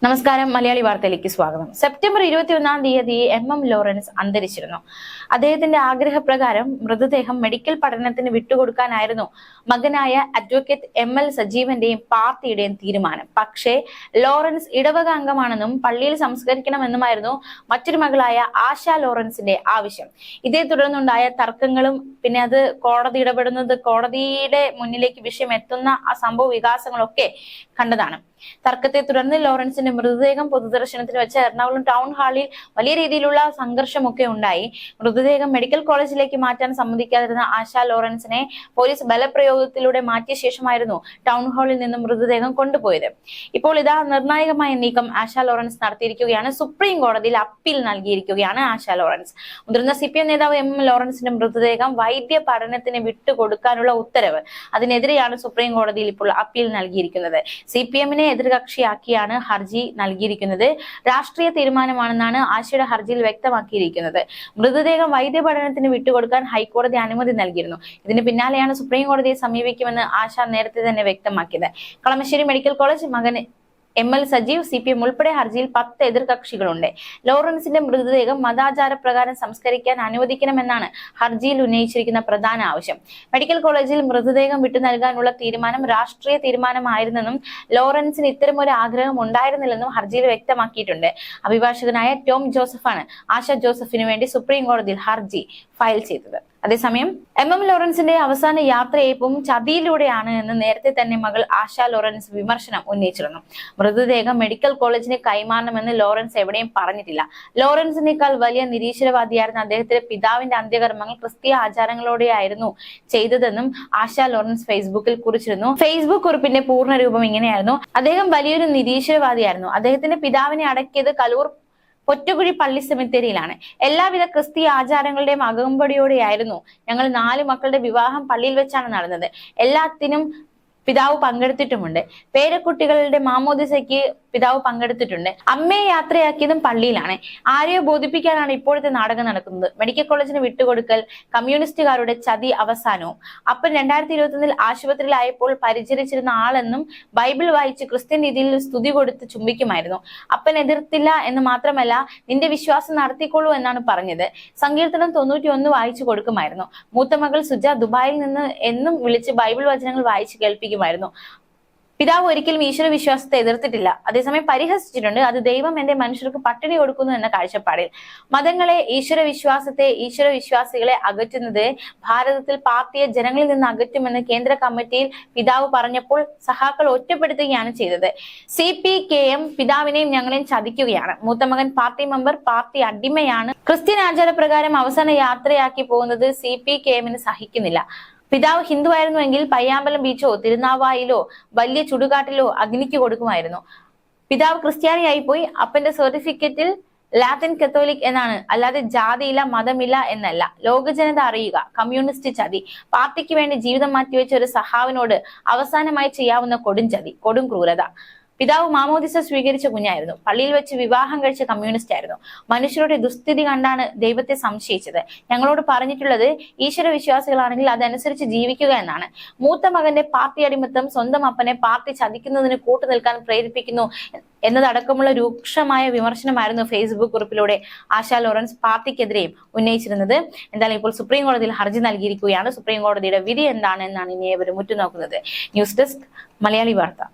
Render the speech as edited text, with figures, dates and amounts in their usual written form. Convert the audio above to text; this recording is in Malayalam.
നമസ്കാരം. മലയാളി വാർത്തയിലേക്ക് സ്വാഗതം. സെപ്റ്റംബർ 21-ാം തീയതി MM ലോറൻസ് അന്തരിച്ചിരുന്നു. അദ്ദേഹത്തിന്റെ ആഗ്രഹപ്രകാരം മൃതദേഹം മെഡിക്കൽ പഠനത്തിന് വിട്ടുകൊടുക്കാനായിരുന്നു മകനായ അഡ്വക്കേറ്റ് ML സജീവന്റെയും പാർട്ടിയുടെയും തീരുമാനം. പക്ഷേ ലോറൻസ് ഇടവക അംഗമാണെന്നും പള്ളിയിൽ സംസ്കരിക്കണമെന്നുമായിരുന്നു മറ്റൊരു മകളായ ആശ ലോറൻസിന്റെ ആവശ്യം. ഇതേ തുടർന്നുണ്ടായ തർക്കങ്ങളും പിന്നെ അത് കോടതി ഇടപെടുന്നത്, കോടതിയുടെ മുന്നിലേക്ക് വിഷയം എത്തുന്ന ആ സംഭവ വികാസങ്ങളൊക്കെ കണ്ടതാണ്. തർക്കത്തെ തുടർന്ന് ലോറൻസിന്റെ മൃതദേഹം പൊതുദർശനത്തിന് വെച്ച എറണാകുളം ടൗൺ ഹാളിൽ വലിയ രീതിയിലുള്ള സംഘർഷമൊക്കെ ഉണ്ടായി. മൃതദേഹം മെഡിക്കൽ കോളേജിലേക്ക് മാറ്റാൻ സമ്മതിക്കാതിരുന്ന ആശാ ലോറൻസിനെ പോലീസ് ബലപ്രയോഗത്തിലൂടെ മാറ്റിയ ശേഷമായിരുന്നു ടൗൺ ഹാളിൽ നിന്നും മൃതദേഹം കൊണ്ടുപോയത്. ഇപ്പോൾ ഇതാ നിർണായകമായ നീക്കം ആശാ ലോറൻസ് നടത്തിയിരിക്കുകയാണ്. സുപ്രീം കോടതിയിൽ അപ്പീൽ നൽകിയിരിക്കുകയാണ് ആശാ ലോറൻസ്. മുതിർന്ന CPM നേതാവ് MM ലോറൻസിന്റെ മൃതദേഹം വൈദ്യ പഠനത്തിന് വിട്ടുകൊടുക്കാനുള്ള ഉത്തരവ്, അതിനെതിരെയാണ് സുപ്രീം കോടതിയിൽ ഇപ്പോൾ അപ്പീൽ നൽകിയിരിക്കുന്നത്. CPM-നെ എതിർകക്ഷിയാക്കിയാണ് ഹർജി നൽകിയിരിക്കുന്നത്. രാഷ്ട്രീയ തീരുമാനമാണെന്നാണ് ആശയുടെ ഹർജിയിൽ വ്യക്തമാക്കിയിരിക്കുന്നത്. മൃതദേഹം വൈദ്യ പഠനത്തിന് വിട്ടുകൊടുക്കാൻ ഹൈക്കോടതി അനുമതി നൽകിയിരുന്നു. ഇതിന് പിന്നാലെയാണ് സുപ്രീം കോടതിയെ സമീപിക്കുമെന്ന് ആശ നേരത്തെ തന്നെ വ്യക്തമാക്കിയത്. കളമശ്ശേരി മെഡിക്കൽ കോളേജ് മകൻ ML സജീവ്, CPM ഉൾപ്പെടെ ഹർജിയിൽ 10 എതിർകക്ഷികളുണ്ട്. ലോറൻസിന്റെ മൃതദേഹം മതാചാരപ്രകാരം സംസ്കരിക്കാൻ അനുവദിക്കണമെന്നാണ് ഹർജിയിൽ ഉന്നയിച്ചിരിക്കുന്ന പ്രധാന ആവശ്യം. മെഡിക്കൽ കോളേജിൽ മൃതദേഹം വിട്ടു നൽകാനുള്ള തീരുമാനം രാഷ്ട്രീയ തീരുമാനമായിരുന്നെന്നും ലോറൻസിന് ഇത്തരമൊരു ആഗ്രഹം ഉണ്ടായിരുന്നില്ലെന്നും ഹർജിയിൽ വ്യക്തമാക്കിയിട്ടുണ്ട്. അഭിഭാഷകനായ ടോം ജോസഫാണ് ആശ ജോസഫിനു വേണ്ടി സുപ്രീം കോടതിയിൽ ഹർജി ഫയൽ ചെയ്തത്. അതേസമയം MM ലോറൻസിന്റെ അവസാന യാത്രയയപ്പും ചതിയിലൂടെയാണ് എന്ന് നേരത്തെ തന്നെ മകൾ ആശ ലോറൻസ് വിമർശനം ഉന്നയിച്ചിരുന്നു. മൃതദേഹം മെഡിക്കൽ കോളേജിന് കൈമാറണമെന്ന് ലോറൻസ് എവിടെയും പറഞ്ഞിട്ടില്ല. ലോറൻസിനേക്കാൾ വലിയ നിരീശ്വരവാദിയായിരുന്ന അദ്ദേഹത്തിന്റെ പിതാവിന്റെ അന്ത്യകർമ്മങ്ങൾ ക്രിസ്തീയ ആചാരങ്ങളോടെയായിരുന്നു ചെയ്തതെന്നും ആശ ലോറൻസ് ഫേസ്ബുക്കിൽ കുറിച്ചിരുന്നു. ഫേസ്ബുക്ക് കുറിപ്പിന്റെ പൂർണ്ണ രൂപം ഇങ്ങനെയായിരുന്നു: അദ്ദേഹം വലിയൊരു നിരീശ്വരവാദിയായിരുന്നു. അദ്ദേഹത്തിന്റെ പിതാവിനെ അടക്കിയത് കലൂർ പൊറ്റുകുഴി പള്ളി സെമിത്തേരിയിലാണ്. എല്ലാവിധ ക്രിസ്തീയ ആചാരങ്ങളുടെയും അകമ്പടിയോടെയായിരുന്നു ഞങ്ങൾ 4 മക്കളുടെ വിവാഹം പള്ളിയിൽ വെച്ചാണ് നടന്നത്. എല്ലാത്തിനും പിതാവ് പങ്കെടുത്തിട്ടുമുണ്ട്. പേരക്കുട്ടികളുടെ മാമോദിസയ്ക്ക് പിതാവ് പങ്കെടുത്തിട്ടുണ്ട്. അമ്മയെ യാത്രയാക്കിയതും പള്ളിയിലാണ്. ആരെയോ ബോധിപ്പിക്കാനാണ് ഇപ്പോഴത്തെ നാടകം നടക്കുന്നത്. മെഡിക്കൽ കോളേജിന് വിട്ടുകൊടുക്കൽ, കമ്മ്യൂണിസ്റ്റുകാരുടെ ചതി അവസാനവും. അപ്പൻ 2021-ൽ ആശുപത്രിയിലായപ്പോൾ പരിചരിച്ചിരുന്ന ആളെന്നും ബൈബിൾ വായിച്ച് ക്രിസ്ത്യൻ രീതിയിൽ സ്തുതി കൊടുത്ത് ചുംബിക്കുമായിരുന്നു. അപ്പൻ എതിർത്തില്ല എന്ന് മാത്രമല്ല, നിന്റെ വിശ്വാസം നടത്തിക്കൊള്ളൂ എന്നാണ് പറഞ്ഞത്. സങ്കീർത്തനം 91 വായിച്ചു കൊടുക്കുമായിരുന്നു. മൂത്ത മകൾ സുജ ദുബായിൽ നിന്ന് എന്നും വിളിച്ച് ബൈബിൾ വചനങ്ങൾ വായിച്ച് കേൾപ്പിക്കുമായിരുന്നു. പിതാവ് ഒരിക്കലും ഈശ്വര വിശ്വാസത്തെ എതിർത്തിട്ടില്ല. അതേസമയം പരിഹസിച്ചിട്ടുണ്ട്. അത് ദൈവം എന്റെ മനുഷ്യർക്ക് പട്ടിണി കൊടുക്കുന്നു എന്ന കാഴ്ചപ്പാടിൽ. മതങ്ങളെ, ഈശ്വര വിശ്വാസത്തെ, ഈശ്വര വിശ്വാസികളെ അകറ്റുന്നത് ഭാരതത്തിൽ പാർട്ടിയെ ജനങ്ങളിൽ നിന്ന് അകറ്റുമെന്ന് കേന്ദ്ര കമ്മിറ്റിയിൽ പിതാവ് പറഞ്ഞപ്പോൾ സഹാക്കൾ ഒറ്റപ്പെടുത്തുകയാണ് ചെയ്തത്. CPKM പിതാവിനെയും ഞങ്ങളെയും ചതിക്കുകയാണ്. മൂത്ത മകൻ പാർട്ടി മെമ്പർ, പാർട്ടി അടിമയാണ്. ക്രിസ്ത്യൻ ആചാരപ്രകാരം അവസാന യാത്രയാക്കി പോകുന്നത് CPKM-ന് സഹിക്കുന്നില്ല. പിതാവ് ഹിന്ദുവായിരുന്നുവെങ്കിൽ പയ്യാമ്പലം ബീച്ചോ തിരുനാവായിലോ വലിയ ചുടുകാട്ടിലോ അഗ്നിക്ക് കൊടുക്കുമായിരുന്നു. പിതാവ് ക്രിസ്ത്യാനിയായി പോയി. അപ്പന്റെ സർട്ടിഫിക്കറ്റിൽ ലാറ്റിൻ കത്തോലിക് എന്നാണ്, അല്ലാതെ ജാതിയില്ല, മതമില്ല എന്നല്ല. ലോകജനത അറിയുക, കമ്മ്യൂണിസ്റ്റ് ചതി. പാർട്ടിക്ക് വേണ്ടി ജീവിതം മാറ്റിവെച്ച ഒരു സഹാവിനോട് അവസാനമായി ചെയ്യാവുന്ന കൊടും ചതി, കൊടും ക്രൂരത. പിതാവ് മാമോദിസ സ്വീകരിച്ച കുഞ്ഞായിരുന്നു. പള്ളിയിൽ വെച്ച് വിവാഹം കഴിച്ച കമ്മ്യൂണിസ്റ്റ് ആയിരുന്നു. മനുഷ്യരുടെ ദുസ്ഥിതി കണ്ടാണ് ദൈവത്തെ സംശയിച്ചത്. ഞങ്ങളോട് പറഞ്ഞിട്ടുള്ളത് ഈശ്വര വിശ്വാസികളാണെങ്കിൽ അതനുസരിച്ച് ജീവിക്കുക എന്നാണ്. മൂത്ത മകന്റെ പാർട്ടി അടിമത്തം സ്വന്തം അപ്പനെ പാർട്ടി ചതിക്കുന്നതിന് കൂട്ടുനിൽക്കാൻ പ്രേരിപ്പിക്കുന്നു എന്നതടക്കമുള്ള രൂക്ഷമായ വിമർശനമായിരുന്നു ഫേസ്ബുക്ക് കുറിപ്പിലൂടെ ആശാ ലോറൻസ് പാർട്ടിക്കെതിരെയും ഉന്നയിച്ചിരുന്നത്. എന്തായാലും ഇപ്പോൾ സുപ്രീം കോടതിയിൽ ഹർജി നൽകിയിരിക്കുകയാണ്. സുപ്രീം കോടതിയുടെ വിധി എന്താണ് എന്നാണ് ഇനി ഏവരും ഉറ്റുനോക്കുന്നത്. ന്യൂസ് ഡെസ്ക്, മലയാളി വാർത്ത.